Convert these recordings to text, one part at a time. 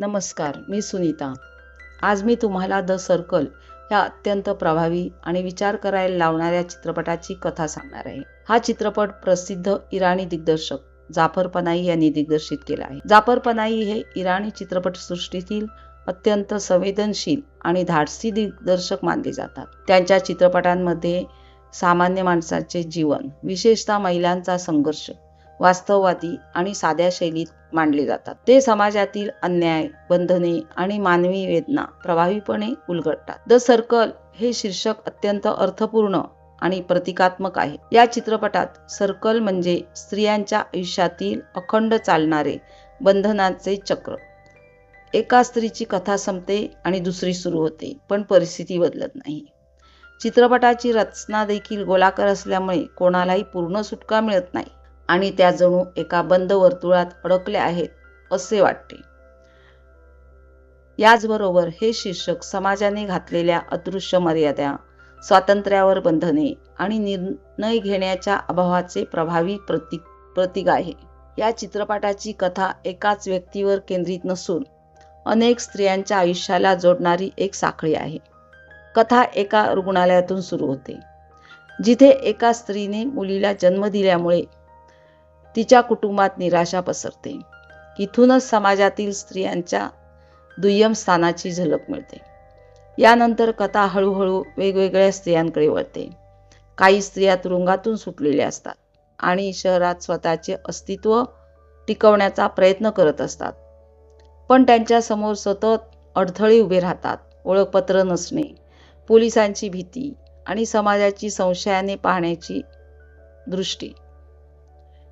नमस्कार, मी सुनीता। आज मी तुम्हाला द सर्कल या अत्यंत प्रभावी आणि विचार करायला लावणाऱ्या चित्रपटाची कथा सांगणार आहे। हा चित्रपट प्रसिद्ध इराणी दिग्दर्शक जाफर पनाही यांनी दिग्दर्शित केला आहे। जाफर पनाही हे इराणी चित्रपटसृष्टीतील अत्यंत संवेदनशील आणि धाडसी दिग्दर्शक मानले जातात। त्यांच्या चित्रपटांमध्ये सामान्य माणसाचे जीवन, विशेषतः महिलांचा संघर्ष, वास्तववादी आणि साध्या शैलीत मांडले जातात। ते समाजातील अन्याय, बंधने आणि मानवी वेदना प्रभावीपणे उलगडतात। द सर्कल हे शीर्षक अत्यंत अर्थपूर्ण आणि प्रतिकात्मक आहे। या चित्रपटात सर्कल म्हणजे स्त्रियांच्या आयुष्यातील अखंड चालणारे बंधनाचे चक्र। एका स्त्रीची कथा संपते आणि दुसरी सुरू होते, पण परिस्थिती बदलत नाही। चित्रपटाची रचना देखील गोलाकार असल्यामुळे कोणालाही पूर्ण सुटका मिळत नाही आणि त्या जणू एका बंद वर्तुळात अडकल्या आहेत असे वाटते। याचबरोबर हे शीर्षक समाजाने घातलेल्या अदृश्य मर्यादा, स्वातंत्र्यावर बंधने आणि निर्णय घेण्याच्या अभावाचे प्रभावी प्रतीक आहे। या चित्रपटाची कथा एकाच व्यक्तीवर केंद्रित नसून अनेक स्त्रियांच्या आयुष्याला जोडणारी एक साखळी आहे। कथा एका रुग्णालयातून सुरू होते, जिथे एका स्त्रीने मुलीला जन्म दिल्यामुळे तिच्या कुटुंबात निराशा पसरते। इथूनच समाजातील स्त्रियांच्या दुय्यम स्थानाची झलक मिळते। यानंतर कथा हळूहळू वेगवेगळ्या स्त्रियांकडे वळते। काही स्त्रिया तुरुंगातून सुटलेल्या असतात आणि शहरात स्वतःचे अस्तित्व टिकवण्याचा प्रयत्न करत असतात, पण त्यांच्या समोर सतत अडथळे उभे राहतात। ओळखपत्र नसणे, पोलिसांची भीती आणि समाजाची संशयाने पाहण्याची दृष्टी।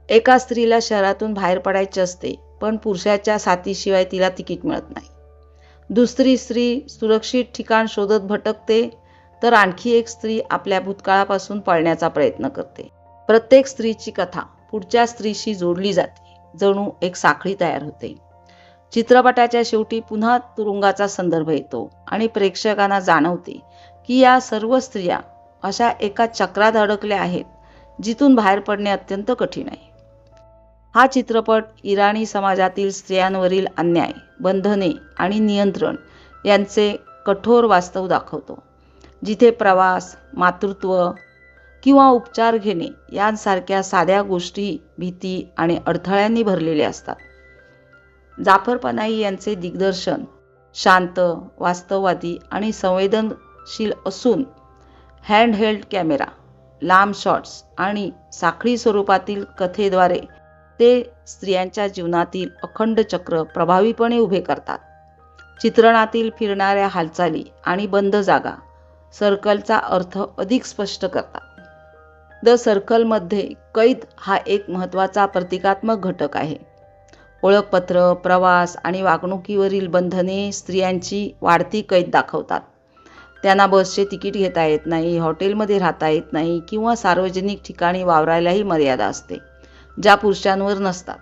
एका स्त्रीला शहरातून बाहेर पडायचे असते, पण पुरुषाच्या साथीशिवाय तिला तिकीट मिळत नाही। दुसरी स्त्री सुरक्षित ठिकाण शोधत भटकते, तर आणखी एक स्त्री आपल्या भूतकाळापासून पळण्याचा प्रयत्न करते। प्रत्येक स्त्रीची कथा पुढच्या स्त्रीशी जोडली जाते, जणू एक साखळी तयार होते। चित्रपटाच्या शेवटी पुन्हा तुरुंगाचा संदर्भ येतो आणि प्रेक्षकांना जाणवते की या सर्व स्त्रिया अशा एका चक्रात अडकल्या आहेत, जिथून बाहेर पडणे अत्यंत कठीण आहे। हा चित्रपट इराणी समाजातील स्त्रियांवरील अन्याय, बंधने आणि नियंत्रण यांचे कठोर वास्तव दाखवतो, जिथे प्रवास, मातृत्व किंवा उपचार घेणे यांसारख्या साध्या गोष्टी भीती आणि अडथळ्यांनी भरलेल्या असतात। जाफर पनाही यांचे दिग्दर्शन शांत, वास्तववादी आणि संवेदनशील असून हँडहेल्ड कॅमेरा, लांब शॉट्स आणि साखळी स्वरूपातील कथेद्वारे ते स्त्रियांच्या जीवनातील अखंड चक्र प्रभावीपणे उभे करतात। चित्रणातील फिरणाऱ्या हालचाली आणि बंद जागा सर्कलचा अर्थ अधिक स्पष्ट करतात। द सर्कलमध्ये कैद हा एक महत्त्वाचा प्रतिकात्मक घटक आहे। ओळखपत्र, प्रवास आणि वागणुकीवरील बंधने स्त्रियांची वाढती कैद दाखवतात। त्यांना बसचे तिकीट घेता येत नाही, हॉटेलमध्ये राहता येत नाही किंवा सार्वजनिक ठिकाणी वावरायलाही मर्यादा असते, ज्या पुरुषांवर नसतात।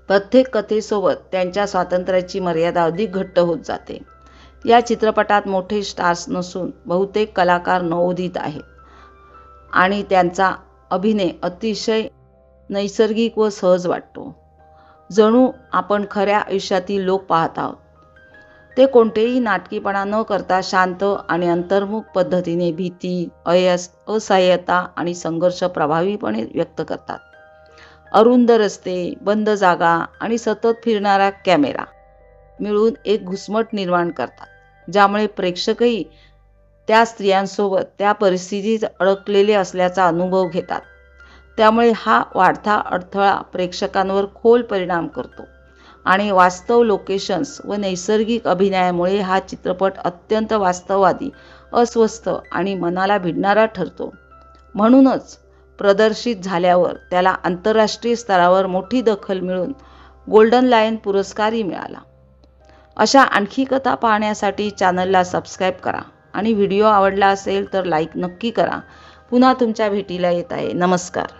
प्रत्येक कथेसोबत त्यांच्या स्वातंत्र्याची मर्यादा अधिक घट्ट होत जाते। या चित्रपटात मोठे स्टार्स नसून बहुतेक कलाकार नवोदित आहेत आणि त्यांचा अभिनय अतिशय नैसर्गिक व सहज वाटतो, जणू आपण खऱ्या आयुष्यातील लोक पाहत आहोत। ते कोणतेही नाटकीपणा न करता शांत आणि अंतर्मुख पद्धतीने भीती, असहाय्यता आणि संघर्ष प्रभावीपणे व्यक्त करतात। अरुंद रस्ते, बंद जागा आणि सतत फिरणारा कॅमेरा मिळून एक घुसमट निर्माण करतात, ज्यामुळे प्रेक्षकही त्या स्त्रियांसोबत त्या परिस्थितीत अडकलेले असल्याचा अनुभव घेतात। त्यामुळे हा वाढता अडथळा प्रेक्षकांवर खोल परिणाम करतो आणि वास्तव लोकेशन्स व नैसर्गिक अभिनयामुळे हा चित्रपट अत्यंत वास्तववादी, अस्वस्थ आणि मनाला भिडणारा ठरतो। म्हणूनच प्रदर्शित झाल्यावर त्याला आंतरराष्ट्रीय स्तरावर मोठी दखल मिळून गोल्डन लायन पुरस्कारही मिळाला। अशा आणखी कथा पाहण्यासाठी चॅनलला सबस्क्राईब करा आणि व्हिडिओ आवडला असेल तर लाईक नक्की करा। पुन्हा तुमच्या भेटीला येत आहे। नमस्कार।